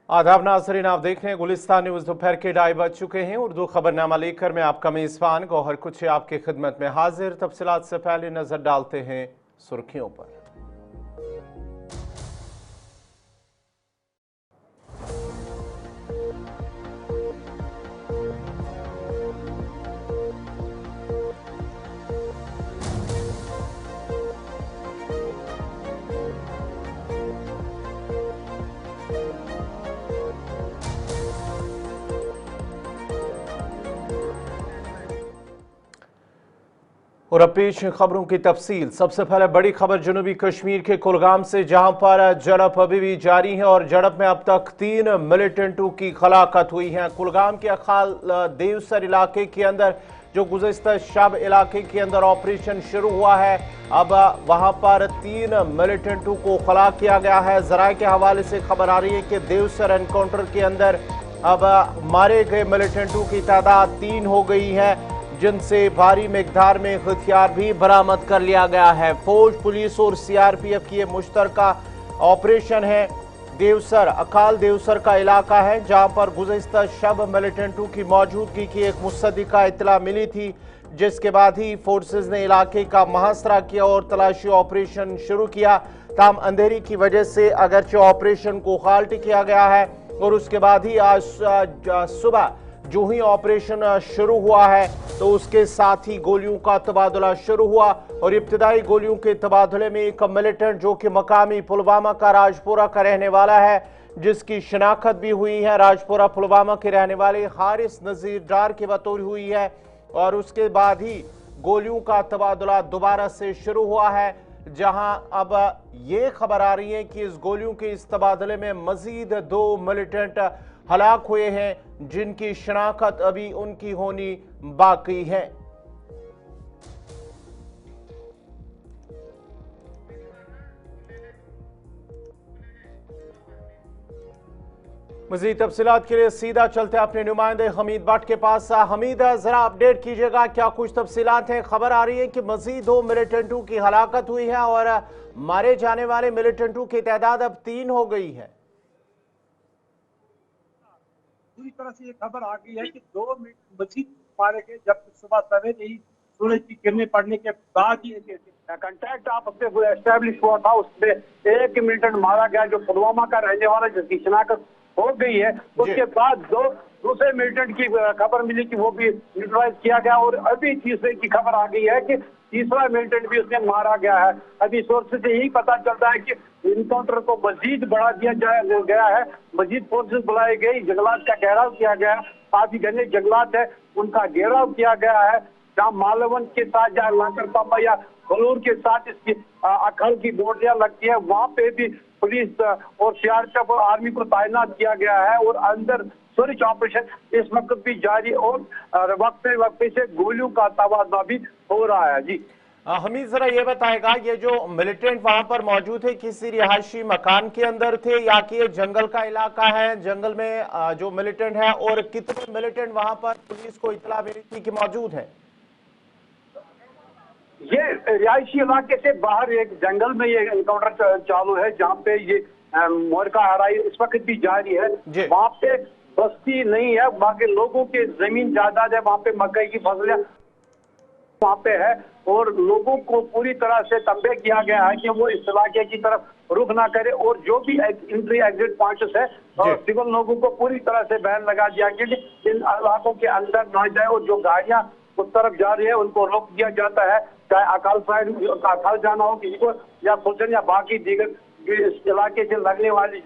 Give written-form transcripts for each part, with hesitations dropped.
आदाब नाज़रीन, आप देख रहे हैं गुलिस्तान न्यूज़। दोपहर के 2:30 बज चुके हैं। उर्दू खबरनामा लेकर मैं आपका मेज़बान गौहर कुछ आपकी खिदमत में हाजिर। तफसीलात से पहले नजर डालते हैं सुर्खियों पर। और अब पेश खबरों की तफसील। सबसे पहले बड़ी खबर जनूबी कश्मीर के कुलगाम से, जहां पर झड़प अभी भी जारी है और झड़प में अब तक 3 मिलिटेंटों की हलाकत हुई है। कुलगाम के अखाल देवसर इलाके के अंदर जो गुज़िश्ता शब इलाके के अंदर ऑपरेशन शुरू हुआ है, अब वहां पर 3 मिलिटेंटों को हलाक किया गया है। जराये के हवाले से खबर आ रही है कि देवसर एनकाउंटर के अंदर अब मारे गए मिलिटेंटों की तादाद 3 हो गई है, जिनसे भारी मिकदार में हथियार भी बरामद कर लिया गया है। फौज, पुलिस और सीआरपीएफ की यह मुश्तरका ऑपरेशन है। देवसर अकाल देवसर का इलाका है, जहां पर गुज़िश्ता शब मिलिटेंटों की मौजूदगी की एक मुसद्दिका इत्तला मिली थी, जिसके बाद ही फोर्सेज ने इलाके का मुहासरा किया और तलाशी ऑपरेशन शुरू किया। ताम अंधेरी की वजह से अगरचे ऑपरेशन को हाल्ट किया गया है और उसके बाद ही आज सुबह जो ही ऑपरेशन शुरू हुआ है तो उसके साथ ही गोलियों का तबादला शुरू हुआ और इब्तिदाई गोलियों के तबादले में एक मिलिटेंट जो कि मकामी पुलवामा का राजपुरा का रहने वाला है, जिसकी शिनाख्त भी हुई है, राजपुरा पुलवामा के रहने वाले हारिस नजीर डार के बतौर हुई है। और उसके बाद ही गोलियों का तबादला दोबारा से शुरू हुआ है, जहां अब ये खबर आ रही है कि इस गोलियों के इस तबादले में मजीद 2 मिलिटेंट हलाक हुए हैं, जिनकी शनाख्त अभी उनकी होनी बाकी है। मज़ीद तफसीलात के लिए सीधा चलते अपने नुमाइंदे हमीद भट्ट के पास। हमीद, जरा अपडेट कीजिएगा, क्या कुछ तफसीलात हैं? खबर आ रही है कि मजीद 2 मिलिटेंटों की हलाकत हुई है और मारे जाने वाले मिलिटेंटों की तादाद अब 3 हो गई है। पूरी तरह से ये खबर आ गई है कि 2 मिनट मजीद मारे गए, जब सुबह सवेरे ही सूरज की किरणें पड़ने के बाद ही कंटैक्ट आप अपने एस्टेब्लिश हुआ था, उसमें 1 मिलिटेंट मारा गया जो पुलवामा का रहने वाला, जिसकी शिनाख्त हो गई है। उसके बाद दूसरे मिलिटेंट की खबर मिली कि वो भी न्यूट्रलाइज किया गया और अभी तीसरे की खबर आ गई है कि तीसरा मिलिटेंट भी उसने मारा गया है। अभी सोर्सेज से यही पता चलता है कि इनकाउंटर को मजीद बढ़ा दिया गया है, मजीद फोर्सेज बुलाई गई, जंगलात का घेराव किया गया, काफी घने जंगलात है उनका घेराव किया गया है। जहाँ मालवन के साथ, जहाँ लाकर पापा या बलूर के साथ इसकी अखल की बोटियां लगती है, वहां पे भी पुलिस और सीआरपीएफ और आर्मी को तैनात किया गया है और अंदर सर्च ऑपरेशन इस वक्त भी जारी और वक्फे से गोलियों का तबादला भी हो रहा है। जी हमीद, जरा ये बताएगा, ये जो मिलिटेंट वहां पर मौजूद थे किसी रिहायशी मकान के अंदर थे या कि ये जंगल का इलाका है, जंगल में जो मिलिटेंट है, और कितने मिलिटेंट वहां पर पुलिस को इतला मिली थी कि मौजूद है? ये रिहायशी इलाके से बाहर एक जंगल में ये एनकाउंटर चालू है, जहाँ पे ये मोरका हराई इस वक्त भी जारी है। वहाँ पे बस्ती नहीं है, बाकी लोगों के जमीन जायदाद है, वहाँ पे मकई की फसलें वहाँ पे है और लोगों को पूरी तरह से तंबे किया गया है कि वो इस इलाके की तरफ रुख ना करे और जो भी एंट्री एग्जिट पॉइंट्स है और सिविल लोगों को पूरी तरह से बैन लगा दिया गया कि इन इलाकों के अंदर न जाए और जो गाड़ियां उस तरफ जा रही है उनको रोक दिया जाता है, चाहे अकाल साइड अकाल जाना हो किसी को या फुलचंद या बाकी दीगर इस इलाके से लगने वाली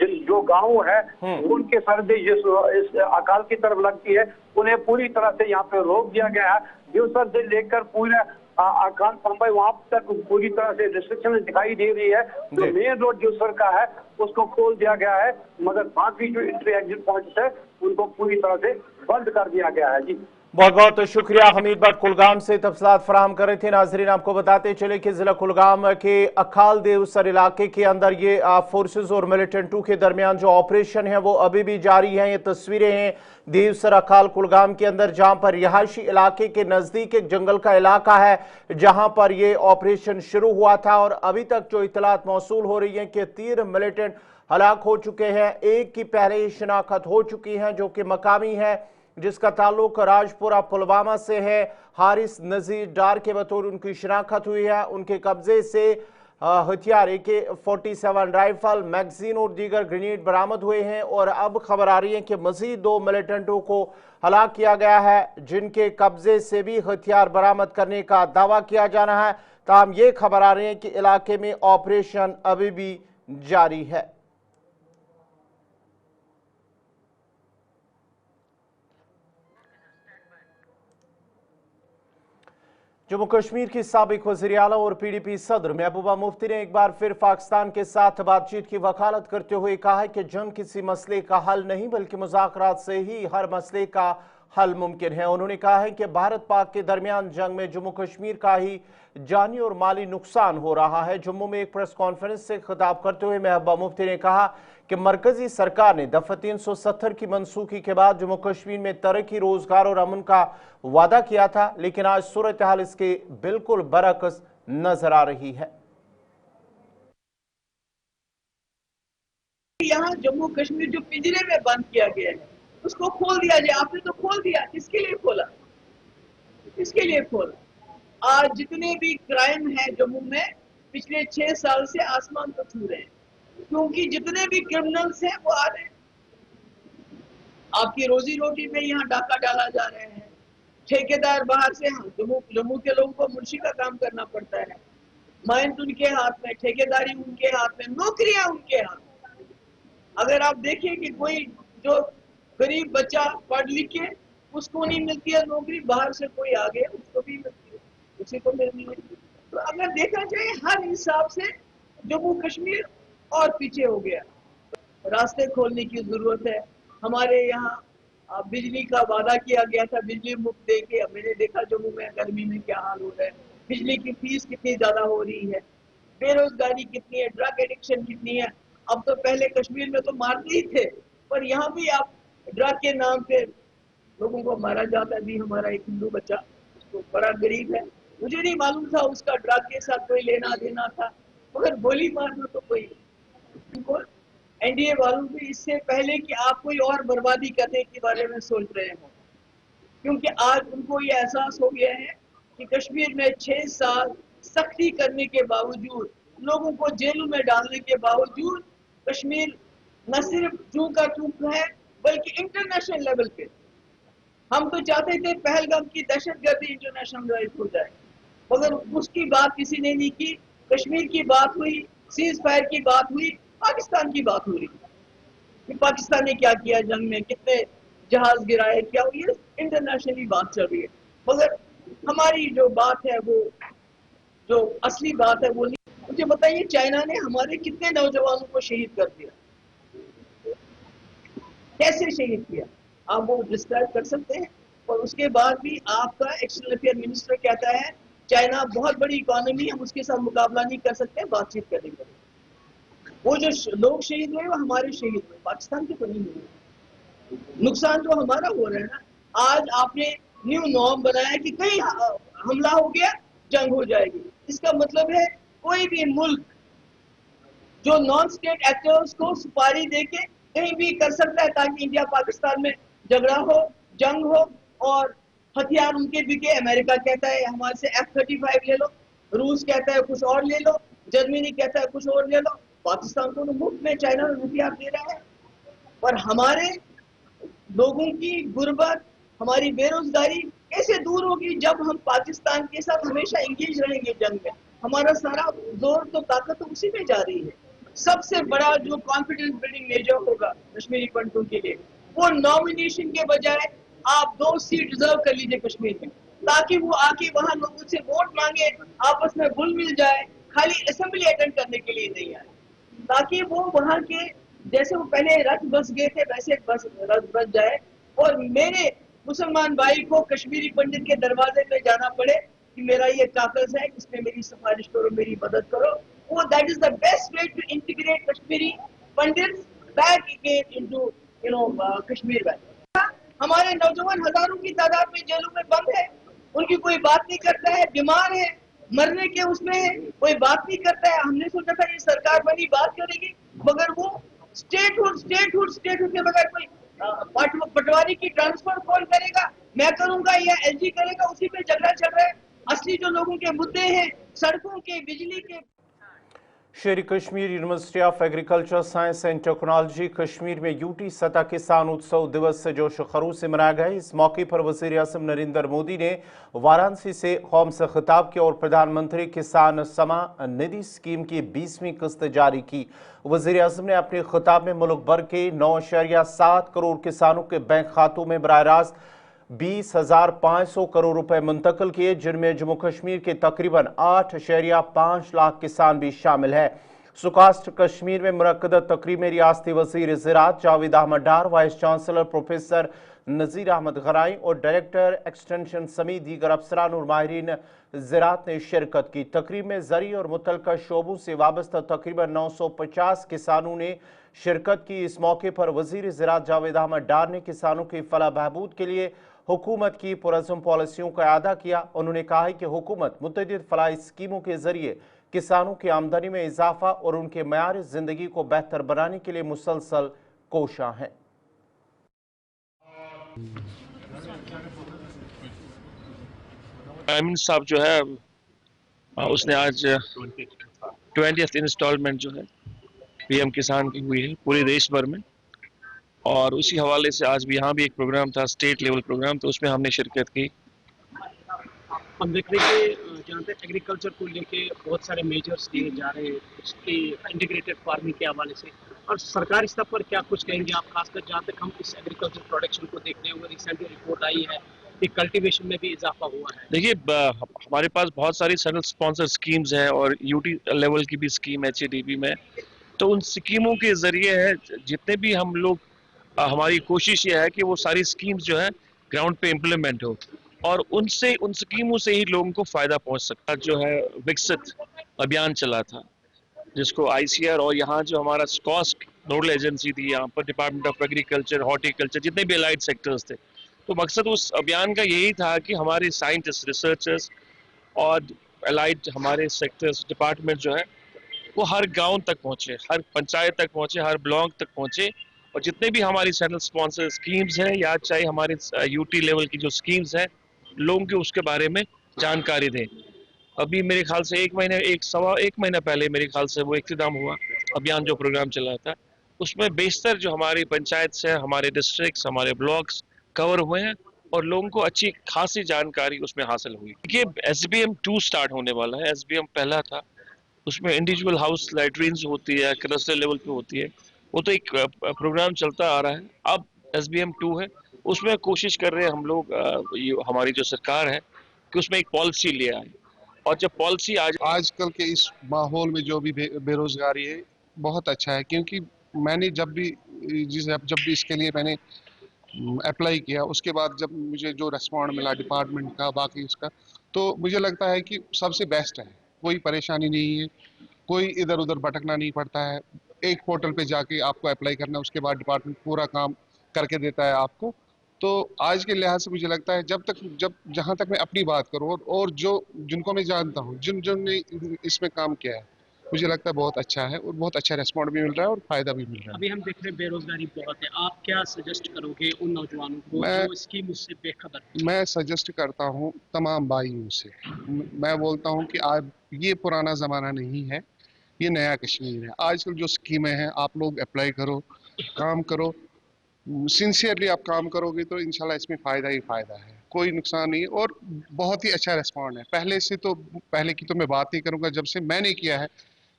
जो गांव है उनके सरहदें इस अकाल की तरफ लगती है, उन्हें पूरी तरह से यहाँ पे रोक दिया गया है। देवसर से लेकर पूरे अकाल पंबई वहां तक पूरी तरह से रिस्ट्रिक्शन दिखाई दे रही है। जो मेन रोड देवसर का है उसको खोल दिया गया है, मगर बाकी जो एंट्री एग्जिट पॉइंट्स है उनको पूरी तरह से बंद कर दिया गया है। जी बहुत बहुत शुक्रिया हमीद भट्ट कुलगाम से तफसीलात फराहम कर रहे थे। नाजरीन, आपको बताते चले कि जिला कुलगाम के अखाल देवसर इलाके के अंदर ये फोर्सेस और मिलिटेंटों के दरमियान जो ऑपरेशन है वो अभी भी जारी है। ये तस्वीरें हैं देवसर अखाल कुलगाम के अंदर, जहां पर रिहायशी इलाके के नजदीक एक जंगल का इलाका है जहां पर ये ऑपरेशन शुरू हुआ था। और अभी तक जो इतलात मौसूल हो रही है कि 3 मिलिटेंट हलाक हो चुके हैं। एक की पहले ही शिनाख्त हो चुकी है जो कि मकामी है, जिसका ताल्लुक राजपुरा पुलवामा से है। हारिस नजीर डार के बतौर उनकी शिनाख्त हुई है। उनके कब्जे से हथियार AK-47 राइफल, मैगजीन और दीगर ग्रेनेड बरामद हुए हैं। और अब खबर आ रही है कि मजीद 2 मिलिटेंटों को हलाक किया गया है, जिनके कब्जे से भी हथियार बरामद करने का दावा किया जाना है। ताहम ये खबर आ रही है कि इलाके में ऑपरेशन अभी भी जारी है। जम्मू कश्मीर की साबिक वज़ीर आला और PDP सदर महबूबा मुफ्ती ने एक बार फिर पाकिस्तान के साथ बातचीत की वकालत करते हुए कहा है कि जंग किसी मसले का हल नहीं बल्कि मुज़ाकरात से ही हर मसले का हल मुमकिन है। उन्होंने कहा है कि भारत पाक के दरमियान जंग में जम्मू कश्मीर का ही जानी और माली नुकसान हो रहा है। जम्मू में एक प्रेस कॉन्फ्रेंस से खिताब करते हुए महबूबा मुफ्ती ने कहा कि मरकजी सरकार ने दफा 370 की मनसूखी के बाद जम्मू कश्मीर में तरक्की, रोजगार और अमन का वादा किया था, लेकिन आज सूरत हाल इसके बिल्कुल बरअक्स नजर आ रही है। यहाँ जम्मू कश्मीर जो पिंजरे में बंद किया गया है उसको खोल दिया जाए। आपने तो खोल दिया, किसके लिए खोला? किसके लिए खोला? आज जितने भी क्राइम है जम्मू में पिछले 6 साल से आसमान को छू रहे हैं, क्योंकि जितने भी क्रिमिनल्स हैं वो आ रहे हैं। आपकी रोजी रोटी में यहाँ डाका डाला जा रहे हैं। ठेकेदार बाहर से, जम्मू के लोगों को मुंशी का काम करना पड़ता है। माइंस उनके हाथ में, ठेकेदारी उनके हाथ में, नौकरियां उनके हाथ में। अगर आप देखिए कि कोई जो गरीब बच्चा पढ़ लिख के उसको नहीं मिलती है नौकरी, बाहर से कोई आ गया उसको भी मिलती है, उसी को मिलनी है। तो अगर देखा जाए हर हिसाब से जम्मू कश्मीर और पीछे हो गया। रास्ते खोलने की जरूरत है। हमारे यहाँ बिजली का वादा किया गया था, बिजली मुफ्त दे के। मैंने देखा जम्मू में गर्मी में क्या हाल हो रहा है, बिजली की फीस कितनी ज्यादा हो रही है, बेरोजगारी कितनी है, ड्रग एडिक्शन कितनी है। अब तो पहले कश्मीर में तो मारते ही थे, पर यहाँ भी आप ड्रग के नाम पे लोगों को मारा जाता है। अभी हमारा एक हिंदू बच्चा, उसको बड़ा गरीब है, मुझे नहीं मालूम था उसका ड्रग के साथ कोई लेना देना था, मगर गोली मारना तो कोई। NDA वालों भी इससे पहले कि आप कोई और बर्बादी करने के बारे में सोच रहे हो, क्योंकि आज उनको ये एहसास हो गया है कि कश्मीर में 6 साल सख्ती करने के बावजूद, लोगों को जेलों में डालने के बावजूद कश्मीर न सिर्फ जू का चूक है बल्कि इंटरनेशनल लेवल पे। हम तो चाहते थे पहलगाम की दहशतगर्दी इंटरनेशनलाइज हो जाए, मगर उसकी बात किसी ने नहीं की। कश्मीर की बात हुई, सीज फायर की बात हुई, पाकिस्तान की बात हो रही कि पाकिस्तान ने क्या किया जंग में, कितने जहाज गिराए, क्या हुई, इंटरनेशनली बात चल रही है। मगर हमारी जो बात है, वो जो असली बात है वो नहीं। मुझे बताइए, चाइना ने हमारे कितने नौजवानों को शहीद कर दिया? कैसे शहीद किया? आप वो डिस्क्राइब कर सकते हैं? और उसके बाद भी आपका एक्सटर्नल अफेयर मिनिस्टर कहता है चाइना बहुत बड़ी इकोनॉमी, हम उसके साथ मुकाबला नहीं कर सकते, बातचीत करेंगे। वो जो लोग शहीद हुए वो हमारे शहीद हुए, पाकिस्तान के तो नहीं हुए। नुकसान जो हमारा हो रहा है ना, आज आपने न्यू नॉर्म बनाया कि कहीं हमला हो गया जंग हो जाएगी। इसका मतलब है कोई भी मुल्क जो नॉन स्टेट एक्टर्स को सुपारी देके कहीं भी कर सकता है ताकि इंडिया पाकिस्तान में झगड़ा हो, जंग हो और हथियार उनके बिके। अमेरिका कहता है हमारे से F-35 ले लो, रूस कहता है कुछ और ले लो, जर्मनी कहता है कुछ और ले लो। पाकिस्तान को मुफ्त में चाइना में हथियार दे रहा है। और हमारे लोगों की गुर्बत, हमारी बेरोजगारी कैसे दूर होगी जब हम पाकिस्तान के साथ हमेशा एंगेज रहेंगे जंग में? हमारा सारा जोर तो ताकत तो उसी में जा रही है। सबसे बड़ा जो कॉन्फिडेंस बिल्डिंग मेजर होगा कश्मीरी पंडितों के लिए, वो नॉमिनेशन के बजाय आप 2 सीट रिजर्व कर लीजिए कश्मीर में, ताकि वो आके वहां लोगों से वोट मांगे, आपस में घुल मिल जाए, खाली असेंबली अटेंड करने के लिए नहीं आए, ताकि वो वहां के जैसे वो पहले रथ बस गए थे वैसे बस रथ बस जाए। और मेरे मुसलमान भाई को कश्मीरी पंडित के दरवाजे पे जाना पड़े कि मेरा ये कागज है, इसमें मेरी सिफारिश करो, मेरी मदद करो, वो that is the best way to integrate Kashmiri Pandit back again into Kashmir valley. हमारे नौजवान हजारों की तादाद में जेलों में बंद है, उनकी कोई बात नहीं करता है, बीमार है, मरने के उसमें है, कोई बात नहीं करता है। हमने सोचा था ये सरकार बनी बात करेगी, मगर वो स्टेटहुड के बगैर कोई पटवारी की ट्रांसफर कौन करेगा, मैं करूंगा या एलजी करेगा, उसी पे झगड़ा चल रहा है। असली जो लोगों के मुद्दे हैं सड़कों के, बिजली के। शेर Kashmir university of agriculture science and technology Kashmir में यूटी सतह किसान उत्सव दिवस से जोश खरूश से मनाया गया। इस मौके पर वज़ीर आज़म नरेंद्र मोदी ने वाराणसी से कौम से खिताब किया और प्रधानमंत्री किसान सम्मान निधि स्कीम की 20वीं किस्त जारी की। वज़ीर आज़म ने अपने खिताब में मुल्क भर के 9.7 करोड़ किसानों के बैंक खातों में बराह रास्त 20,500 करोड़ रुपए मुंतकिल किए, जिनमें जम्मू कश्मीर के तकरीबन 8.5 लाख किसान भी शामिल है। सुकास्ट कश्मीर में मुनक्कद तकरीब में रियासती वज़ीर ज़राअत Javed Ahmad Dar, vice chancellor professor नज़ीर अहमद गराई और डायरेक्टर एक्सटेंशन समेत दीगर अफसरान और माहिरीन ज़राअत ने शिरकत की। तकरीब में ज़री और मुतल्लिका शोबों से वाबस्ता तकरीबन 950 किसानों ने शिरकत की। इस मौके पर वज़ीर ज़राअत जावेद अहमद डार ने किसानों की फलाह बहबूद के लिए हुकूमत की पुरज़्म पॉलिसियों का अदा किया। उन्होंने कहा है कि हुकूमत मुतअद्दिद फलाही स्कीमों के जरिए किसानों की आमदनी में इजाफा और उनके मयार ज़िंदगी को बेहतर बनाने के लिए मुसलसल कोशां है। प्राइम मिनिस्टर साहब जो है उसने आज 20th इंस्टॉलमेंट जो है पीएम किसान की हुई है पूरे देश भर में, और उसी हवाले से आज भी यहाँ भी एक प्रोग्राम था, स्टेट लेवल प्रोग्राम, तो उसमें हमने शिरकत की। हम देख रहे हैं कि जहाँ तक एग्रीकल्चर को लेके बहुत सारे मेजर्स लिए जा रहे हैं उसके इंटीग्रेटेड फार्मिंग के हवाले से, और सरकारी स्तर पर क्या कुछ कहेंगे आप, खासकर जहाँ तक हम इस एग्रीकल्चर प्रोडक्शन को देखते हुए रिसेंटली रिपोर्ट आई है कि कल्टीवेशन में भी इजाफा हुआ है। देखिए, हमारे पास बहुत सारी सेंट्रल स्पॉन्सर स्कीम्स हैं और यूटी लेवल की भी स्कीम है HADB में, तो उन स्कीमों के जरिए है जितने भी हम लोग, हमारी कोशिश ये है कि वो सारी स्कीम्स जो है ग्राउंड पे इम्प्लीमेंट हो और उन स्कीमों से ही लोगों को फायदा पहुंच सकता। जो है विकसित अभियान चला था जिसको ICR और यहाँ जो हमारा स्कॉस्ट नोडल एजेंसी थी, यहाँ पर डिपार्टमेंट ऑफ एग्रीकल्चर, हॉर्टिकल्चर, जितने भी अलाइड सेक्टर्स थे, तो मकसद उस अभियान का यही था कि हमारे साइंटिस्ट, रिसर्चर्स और अलाइड हमारे सेक्टर्स डिपार्टमेंट जो है वो हर गांव तक पहुंचे, हर पंचायत तक पहुंचे, हर ब्लॉक तक पहुंचे, और जितने भी हमारी सेंट्रल स्पॉन्सर स्कीम्स हैं या चाहे हमारे यूटी लेवल की जो स्कीम्स हैं, लोगों को उसके बारे में जानकारी दें। अभी मेरे ख्याल से सवा एक महीना पहले मेरे ख्याल से वो इख्तिताम हुआ अभियान, जो प्रोग्राम चला था, उसमें बेशतर जो हमारी पंचायत से हमारे डिस्ट्रिक्ट्स, हमारे ब्लॉक्स कवर हुए हैं और लोगों को अच्छी खासी जानकारी उसमें हासिल हुई। देखिए, SBM 2 स्टार्ट होने वाला है। SBM पहला था, उसमें इंडिविजुअल हाउस लैट्रिन्स होती है, क्लस्टर लेवल पे होती है, वो तो एक प्रोग्राम चलता आ रहा है। अब SBM 2 है, उसमें कोशिश कर रहे हैं हम लोग, हमारी जो सरकार है, कि उसमें एक पॉलिसी ले आए, और जब पॉलिसी आजकल के इस माहौल में जो भी बेरोजगारी है बहुत अच्छा है, क्योंकि मैंने जब भी इसके लिए मैंने अप्लाई किया, उसके बाद जब मुझे जो रिस्पॉन्ड मिला डिपार्टमेंट का, बाकी इसका, तो मुझे लगता है कि सबसे बेस्ट है। कोई परेशानी नहीं है, कोई इधर उधर भटकना नहीं पड़ता है। एक पोर्टल पे जाके आपको अप्लाई करना है, उसके बाद डिपार्टमेंट पूरा काम करके देता है आपको। तो आज के लिहाज से मुझे लगता है जहाँ तक मैं अपनी बात करूँ और जो जिनको मैं जानता हूँ, जिनने इसमें काम किया है, मुझे लगता है बहुत अच्छा है और बहुत अच्छा रिस्पॉन्ड भी मिल रहा है और फायदा भी मिल रहा है। अभी हम देख रहे हैं बेरोजगारी बहुत है, आप क्या सजेस्ट करोगे उन नौजवानों को जो स्कीम उससे बेखबर? मैं सजेस्ट करता हूँ तमाम भाइयों से, मैं बोलता हूँ कि आज ये पुराना ज़माना नहीं है, ये नया कश्मीर है। आजकल जो स्कीमें हैं, आप लोग अप्लाई करो, काम करो, सिंसियरली आप काम करोगे तो इंशाल्लाह इसमें फ़ायदा ही फ़ायदा है, कोई नुकसान नहीं। और बहुत ही अच्छा रिस्पॉन्ड है। पहले की तो मैं बात नहीं करूँगा, जब से मैंने किया है,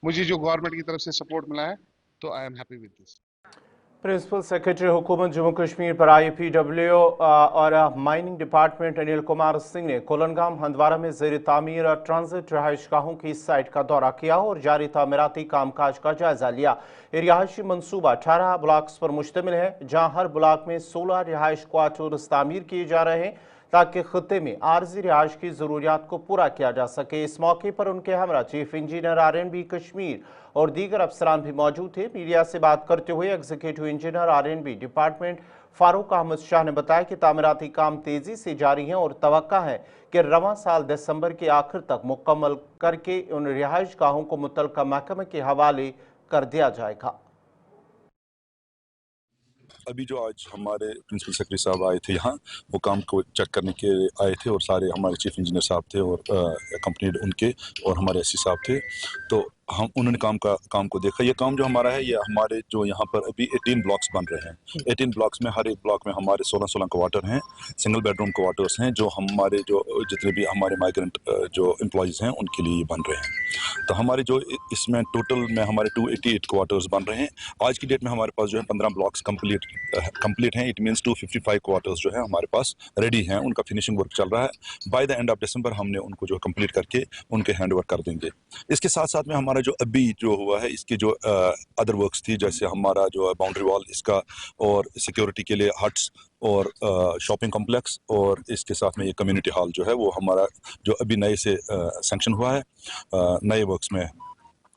मुझे जो गवर्नमेंट की तरफ से सपोर्ट मिला है, तो I am happy with this. Principal secretary हुकूमत जम्मू कश्मीर पर IPW और माइनिंग डिपार्टमेंट अनिल कुमार सिंह ने कोलनगाम हंदवारा में ज़ेर तामीर ट्रांजिट रहायशगाहों की साइट का दौरा किया और जारी तामीराती कामकाज का जायजा लिया। ये रिहायशी मनसूबा 18 ब्लॉक्स पर मुश्तमिल है, जहाँ हर ब्लॉक में 16 रिहायश क्वार्टर्स तामीर किए जा रहे हैं ताकि खत्ते में आर्जी रिहायश की जरूरियात को पूरा किया जा सके। इस मौके पर उनके हमरा चीफ इंजीनियर RNB कश्मीर और दीगर अफसरान भी मौजूद थे। मीडिया से बात करते हुए executive engineer RNB department Farooq Ahmad Shah ने बताया कि तामीराती काम तेजी से जारी हैं और तवक्का है कि रवां साल दिसंबर के आखिर तक मुकम्मल करके उन रिहायश गाहों को मुतल्लिका महकमे के हवाले कर दिया जाएगा। अभी जो आज हमारे प्रिंसिपल सेक्रेटरी साहब आए थे यहाँ, वो काम को चेक करने के आए थे और सारे हमारे चीफ इंजीनियर साहब थे और कंपनी उनके और हमारे SC साहब थे। तो उन्होंने काम को देखा। ये काम जो हमारा है, ये हमारे जो यहाँ पर अभी 18 ब्लॉक्स बन रहे हैं। 18 ब्लॉक्स में हर एक ब्लॉक में हमारे 16 क्वार्टर हैं, सिंगल बेडरूम क्वार्टर्स हैं, जो हमारे जो जितने भी हमारे माइग्रेंट जो एम्प्लॉयज़ हैं उनके लिए बन रहे हैं। तो हमारे जो इसमें टोटल में हमारे 288 क्वार्टर्स बन रहे हैं। आज की डेट में हमारे पास जो है 15 ब्लॉक्स कंप्लीट हैं। इट मीन्स 255 क्वार्टर्स जो है हमारे पास रेडी हैं, उनका फिनिशिंग वर्क चल रहा है। By the end of December हमने उनको जो कंप्लीट करके उनके हैंड ओवर कर देंगे। इसके साथ साथ में हमारा जो अभी जो हुआ है, इसके जो अदर वर्क्स थी, जैसे हमारा जो बाउंड्री वॉल इसका और सिक्योरिटी के लिए हट्स और शॉपिंग कॉम्प्लेक्स और इसके साथ में ये कम्युनिटी हॉल जो है वो हमारा जो अभी नए से सैंक्शन हुआ है नए वर्क्स में,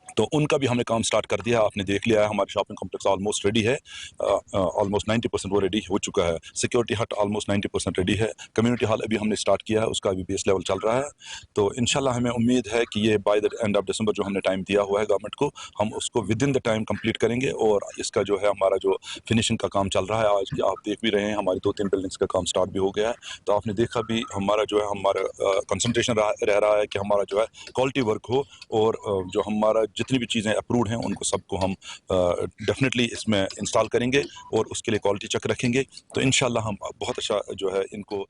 तो उनका भी हमने काम स्टार्ट कर दिया है। आपने देख लिया है, हमारा शॉपिंग कॉम्प्लेक्स ऑलमोस्ट रेडी है, ऑलमोस्ट 90% वो रेडी हो चुका है। सिक्योरिटी हट ऑलमोस्ट 90% रेडी है। कम्युनिटी हॉल अभी हमने स्टार्ट किया है, उसका अभी बेस लेवल चल रहा है। तो इंशाल्लाह हमें उम्मीद है कि ये by the end of December जो हमने टाइम दिया हुआ है गवर्नमेंट को, हम उसको with in the time complete करेंगे। और इसका जो है हमारा जो फिनिशिंग का काम चल रहा है, आज आप देख भी रहे हैं, हमारी 2-3 बिल्डिंग्स का काम स्टार्ट भी हो गया है। तो आपने देखा भी हमारा जो है हमारा कंसंट्रेशन रह रहा है कि हमारा जो है क्वालिटी वर्क हो और जो हमारा जितनी भी चीज़ें अप्रूव्ड हैं उनको सबको हम डेफिनेटली इसमें इंस्टॉल करेंगे और उसके लिए क्वालिटी चेक रखेंगे। तो इंशाल्लाह हम बहुत अच्छा जो है इनको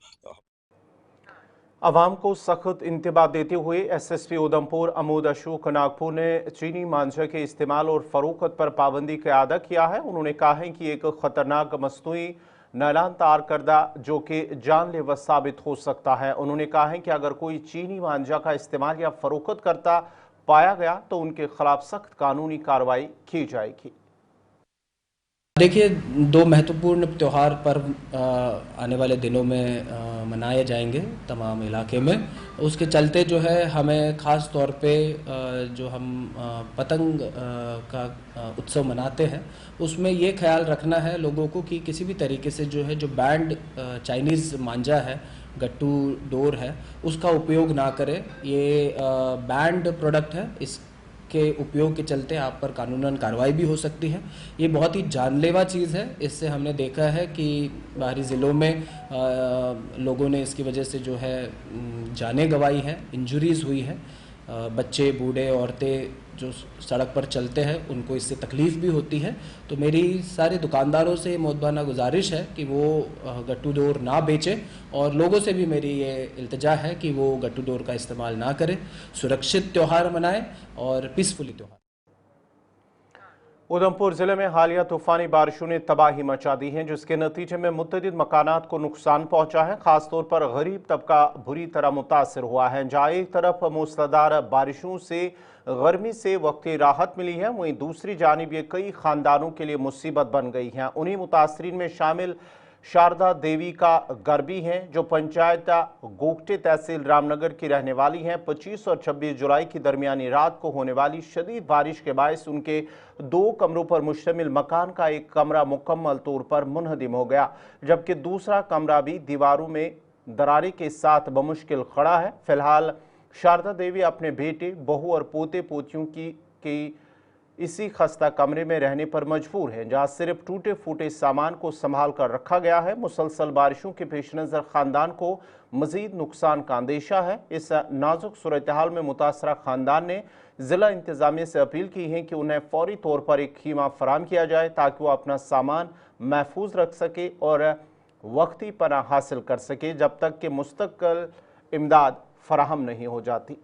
अवाम को सख्त इंतबाह देते हुए SSP उधमपुर अमूद अशोक नागपुर ने चीनी मांझा के इस्तेमाल और फरोख्त पर पाबंदी का अदा किया है। उन्होंने कहा है कि एक खतरनाक मसनूई नालान तार करदा जो कि जानलेवा साबित हो सकता है। उन्होंने कहा है कि अगर कोई चीनी मांझा का इस्तेमाल या फरोख्त करता पाया गया तो उनके खिलाफ सख्त कानूनी कार्रवाई की जाएगी। देखिए, 2 महत्वपूर्ण त्यौहार पर्व आने वाले दिनों में मनाए जाएंगे तमाम इलाके में। उसके चलते जो है हमें ख़ास तौर पे जो हम पतंग का उत्सव मनाते हैं, उसमें ये ख्याल रखना है लोगों को कि किसी भी तरीके से जो है जो बैंड चाइनीज़ मांझा है, गट्टू डोर है, उसका उपयोग ना करें। ये बैंड प्रोडक्ट है, इसके उपयोग के चलते आप पर कानूनन कार्रवाई भी हो सकती है। ये बहुत ही जानलेवा चीज़ है। इससे हमने देखा है कि बाहरी ज़िलों में लोगों ने इसकी वजह से जो है जानें गंवाई हैं, इंजरीज़ हुई हैं। बच्चे, बूढ़े, औरतें जो सड़क पर चलते हैं उनको इससे तकलीफ़ भी होती है। तो मेरी सारे दुकानदारों से मोहब्बाना गुजारिश है कि वो गट्टू डोर ना बेचें और लोगों से भी मेरी ये इल्तिजा है कि वो गट्टू डोर का इस्तेमाल ना करें। सुरक्षित त्यौहार मनाएं और पीसफुली त्यौहार। उधमपुर जिले में हालिया तूफानी बारिशों ने तबाही मचा दी है, जिसके नतीजे में मुतअद्दिद मकानात को नुकसान पहुंचा है। खासतौर पर गरीब तबका बुरी तरह मुतासर हुआ है। जहाँ एक तरफ मूसलाधार बारिशों से गर्मी से वक्ती राहत मिली है, वहीं दूसरी जानिब ये कई खानदानों के लिए मुसीबत बन गई है। उन्हीं मुतासरीन में शामिल शारदा देवी का घर भी हैं, जो पंचायत गोगटे तहसील रामनगर की रहने वाली हैं। 25 और 26 जुलाई की दरमियानी रात को होने वाली शदीद बारिश के बायस उनके 2 कमरों पर मुश्तमिल मकान का एक कमरा मुकम्मल तौर पर मुनहदिम हो गया, जबकि दूसरा कमरा भी दीवारों में दरारें के साथ बमुश्किल खड़ा है। फिलहाल शारदा देवी अपने बेटे, बहू और पोते पोतियों की इसी खस्ता कमरे में रहने पर मजबूर हैं, जहां सिर्फ टूटे फूटे सामान को संभाल कर रखा गया है। मुसलसल बारिशों के पेश नज़र खानदान को मजीद नुकसान का अंदेशा है। इस नाजुक सूरत हाल में मुतासरा खानदान ने ज़िला इंतज़ामिया से अपील की है कि उन्हें फौरी तौर पर एक खीमा फराहम किया जाए ताकि वो अपना सामान महफूज रख सके और वक्ती पनाह हासिल कर सके, जब तक कि मुस्तकिल इमदाद फराहम नहीं हो जाती।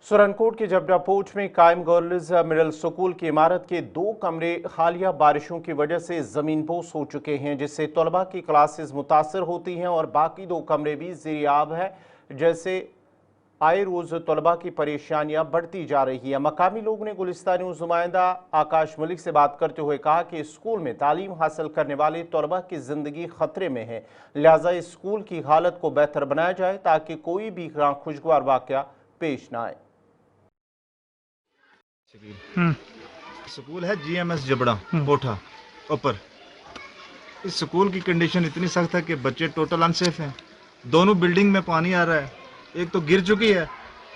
सुरनकोट के जबड़ा पोच में कायम गर्ल्स मिडिल स्कूल की इमारत के 2 कमरे हालिया बारिशों की वजह से जमीनपोश हो चुके हैं, जिससे तलबा की क्लासेस मुतासर होती हैं और बाकी 2 कमरे भी ज़ेर-ए-आब है। जैसे आए रोज तलबा की परेशानियां बढ़ती जा रही है। मकामी लोगों ने गुलिस्तान न्यूज़ नुमाइंदा आकाश मलिक से बात करते हुए कहा कि स्कूल में तालीम हासिल करने वाले तलबा की जिंदगी खतरे में है, लिहाजा स्कूल की हालत को बेहतर बनाया जाए ताकि कोई भी खुशगवार वाकया पेश ना आए। स्कूल है GMS जबड़ा कोठा ऊपर। इस स्कूल की कंडीशन इतनी सख्त है कि बच्चे टोटल अनसेफ हैं। दोनों बिल्डिंग में पानी आ रहा है, एक तो गिर चुकी है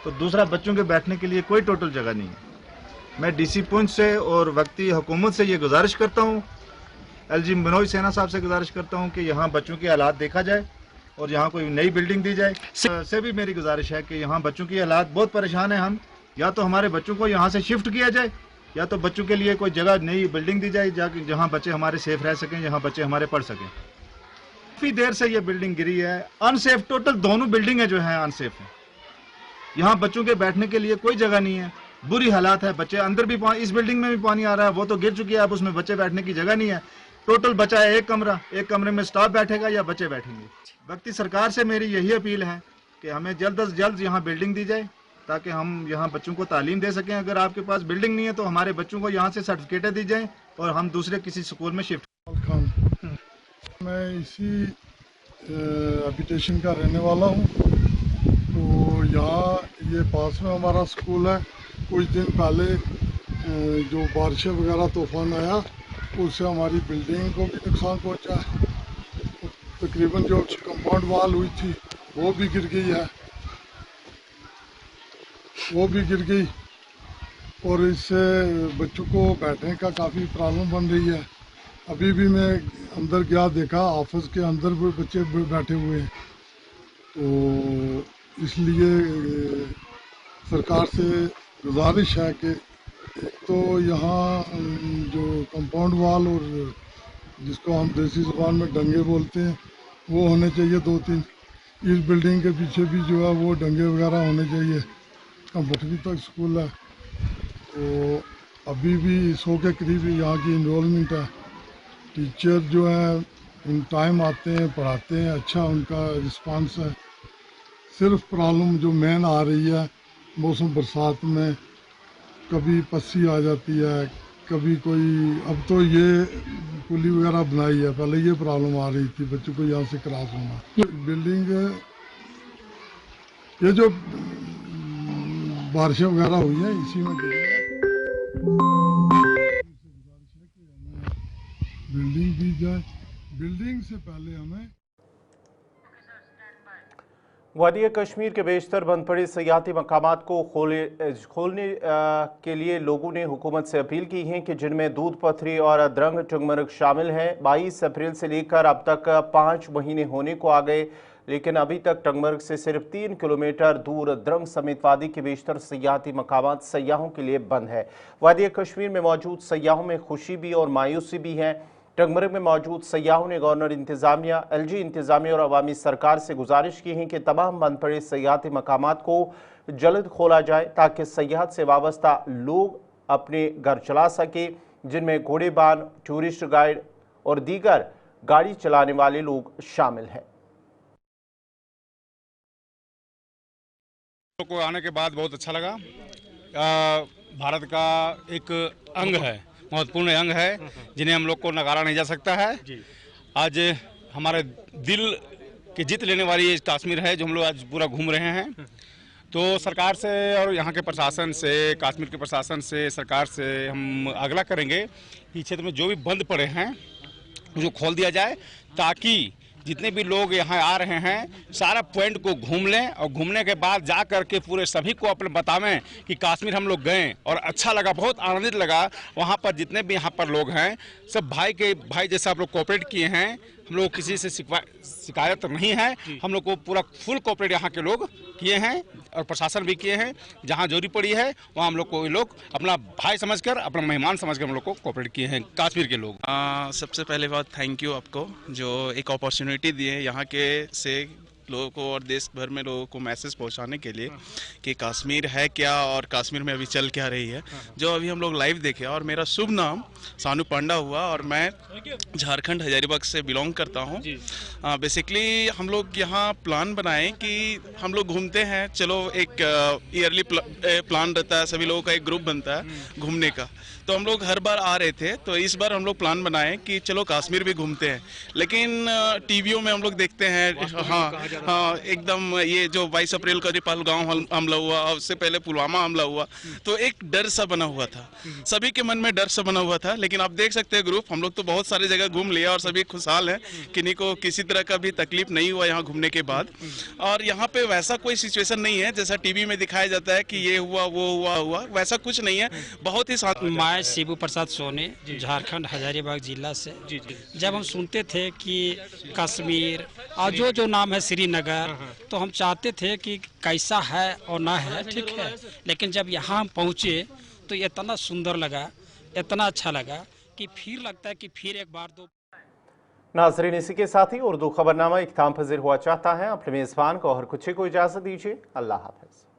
तो दूसरा बच्चों के बैठने के लिए कोई टोटल जगह नहीं है। मैं DC पुंछ से और वक्ती हुकूमत से ये गुजारिश करता हूँ, LG मनोज सेना साहब से गुजारिश करता हूँ कि यहाँ बच्चों के हालात देखा जाए और यहाँ कोई नई बिल्डिंग दी जाए। से भी मेरी गुजारिश है कि यहाँ बच्चों की हालात बहुत परेशान है। हम या तो हमारे बच्चों को यहाँ से शिफ्ट किया जाए या तो बच्चों के लिए कोई जगह नई बिल्डिंग दी जाए जहाँ बच्चे हमारे सेफ रह सकें, जहाँ बच्चे हमारे पढ़ सकें। काफी देर से ये बिल्डिंग गिरी है, अनसेफ टोटल दोनों बिल्डिंगें जो हैं अनसेफ हैं। यहाँ बच्चों के बैठने के लिए कोई जगह नहीं है, बुरी हालात है। बच्चे अंदर भी इस बिल्डिंग में भी पानी आ रहा है, वो तो गिर चुकी है, अब उसमें बच्चे बैठने की जगह नहीं है। टोटल बचा है एक कमरा, एक कमरे में स्टाफ बैठेगा या बच्चे बैठेंगे। वक्ती सरकार से मेरी यही अपील है कि हमें जल्द अज जल्द यहाँ बिल्डिंग दी जाए ताकि हम यहाँ बच्चों को तालीम दे सकें। अगर आपके पास बिल्डिंग नहीं है तो हमारे बच्चों को यहाँ से सर्टिफिकेटें दी जाएं और हम दूसरे किसी स्कूल में शिफ्ट। मैं इसी हैबिटेशन का रहने वाला हूँ, तो यहाँ ये पास में हमारा स्कूल है। कुछ दिन पहले जो बारिश वगैरह तूफान आया उससे हमारी बिल्डिंग को भी नुकसान पहुँचा। तकरीबन जो कंपाउंड वाल हुई थी वो भी गिर गई है, और इससे बच्चों को बैठने का काफ़ी प्रॉब्लम बन रही है। अभी भी मैं अंदर गया, देखा ऑफिस के अंदर भी बच्चे बैठे हुए हैं। तो इसलिए सरकार से गुजारिश है कि एक तो यहाँ जो कंपाउंड वाल और जिसको हम देसी ज़ुबान में डंगे बोलते हैं वो होने चाहिए 2-3। इस बिल्डिंग के पीछे भी जो है वो डंगे वगैरह होने चाहिए। कंपटरी तक स्कूल है, तो अभी भी 100 के करीब यहाँ की इनरोलमेंट है। टीचर जो है इन टाइम आते हैं, पढ़ाते हैं, अच्छा उनका रिस्पांस है। सिर्फ प्रॉब्लम जो मेन आ रही है मौसम बरसात में, कभी पस्सी आ जाती है, कभी कोई, अब तो ये पुली वगैरह बनाई है, पहले ये प्रॉब्लम आ रही थी बच्चों को यहाँ से क्रॉस होना। बिल्डिंग ये जो बारिशें वगैरह हुई है इसी में बिल्डिंग दी जाए। बिल्डिंग से पहले हमें वादी कश्मीर के बेशतर बंद पड़े सयाहती मकामात को खोलने के लिए लोगों ने हुकूमत से अपील की है कि जिनमें दूध पथरी और द्रंग टंगमर्ग शामिल हैं। 22 अप्रैल से लेकर अब तक 5 महीने होने को आ गए, लेकिन अभी तक टंगमर्ग से सिर्फ 3 किलोमीटर दूर द्रंग समेत वादी के बेशतर सयाहती मकामात सयाहों के लिए बंद है। वादी कश्मीर में मौजूद सयाहों में खुशी भी और मायूसी भी है। टंगमर्ग में मौजूद सयाहों ने गवर्नर इंतजामिया, LG इंतजामिया और अवामी सरकार से गुजारिश की है कि तमाम बंद पड़े सयाहती मकामात को जल्द खोला जाए ताकि सयाहत से वाबस्ता लोग अपने घर चला सके, जिनमें घोड़ेबान, टूरिस्ट गाइड और दीगर गाड़ी चलाने वाले लोग शामिल हैं। को आने के बाद बहुत अच्छा लगा। भारत का एक अंग है, महत्वपूर्ण अंग है, जिन्हें हम लोग को नकारा नहीं जा सकता है। आज हमारे दिल की जीत लेने वाली ये कश्मीर है जो हम लोग आज पूरा घूम रहे हैं। तो सरकार से और यहाँ के प्रशासन से, कश्मीर के प्रशासन से, सरकार से हम आग्रह करेंगे कि क्षेत्र में जो भी बंद पड़े हैं उसको खोल दिया जाए ताकि जितने भी लोग यहाँ आ रहे हैं सारा पॉइंट को घूम लें और घूमने के बाद जा कर के पूरे सभी को अपने बतावें कि कश्मीर हम लोग गए और अच्छा लगा, बहुत आनंदित लगा। वहाँ पर जितने भी यहाँ पर लोग हैं सब भाई जैसा आप लोग कोऑपरेट किए हैं। हम लोग किसी से शिकायत नहीं है, हम लोग को पूरा फुल कोऑपरेट यहाँ के लोग किए हैं और प्रशासन भी किए हैं। जहाँ जरूरी पड़ी है वहाँ हम लोग को लोग अपना भाई समझकर, अपना मेहमान समझकर हम लोग को कोऑपरेट किए हैं कश्मीर के लोग। सबसे पहले बात थैंक यू आपको जो एक अपॉर्चुनिटी दी है यहाँ के से लोगों को और देश भर में लोगों को मैसेज पहुंचाने के लिए कि कश्मीर है क्या और कश्मीर में अभी चल क्या रही है, जो अभी हम लोग लाइव देखे। और मेरा शुभ नाम सानू पांडा हुआ और मैं झारखंड हजारीबाग से बिलोंग करता हूँ। बेसिकली हम लोग यहाँ प्लान बनाए कि हम लोग घूमते हैं, चलो एक ईयरली प्लान रहता है, सभी लोगों का एक ग्रुप बनता है घूमने का। तो हम लोग हर बार आ रहे थे, तो इस बार हम लोग प्लान बनाए कि चलो कश्मीर भी घूमते हैं। लेकिन टीवियों में हम लोग देखते हैं, हाँ एकदम ये जो 22 अप्रैल का जो पहलगांव हमला हुआ और उससे पहले पुलवामा हमला हुआ, तो एक डर सा बना हुआ था, सभी के मन में डर सा बना हुआ था। लेकिन आप देख सकते हैं ग्रुप, हम लोग तो बहुत सारी जगह घूम लिया और सभी खुशहाल हैं, किन्हीं को किसी तरह का भी तकलीफ नहीं हुआ यहाँ घूमने के बाद। और यहाँ पे वैसा कोई सिचुएशन नहीं है जैसा टीवी में दिखाया जाता है कि ये हुआ वो हुआ, वैसा कुछ नहीं है। बहुत ही मैं शिबू प्रसाद सोनी, झारखंड हजारीबाग जिला से। जब हम सुनते थे कि कश्मीर और जो नाम है श्रीनगर, तो हम चाहते थे कि कैसा है और ना है, ठीक है। लेकिन जब यहाँ हम पहुँचे तो इतना सुंदर लगा, इतना अच्छा लगा कि फिर लगता है कि फिर एक बार दो। नाजरीन, इसी के साथ ही उर्दू खबरनामा इख्तिताम पज़ीर हुआ चाहता है। अपने मेज़बान को और कुछ को इजाज़त दीजिए। अल्लाह हाफ़िज़।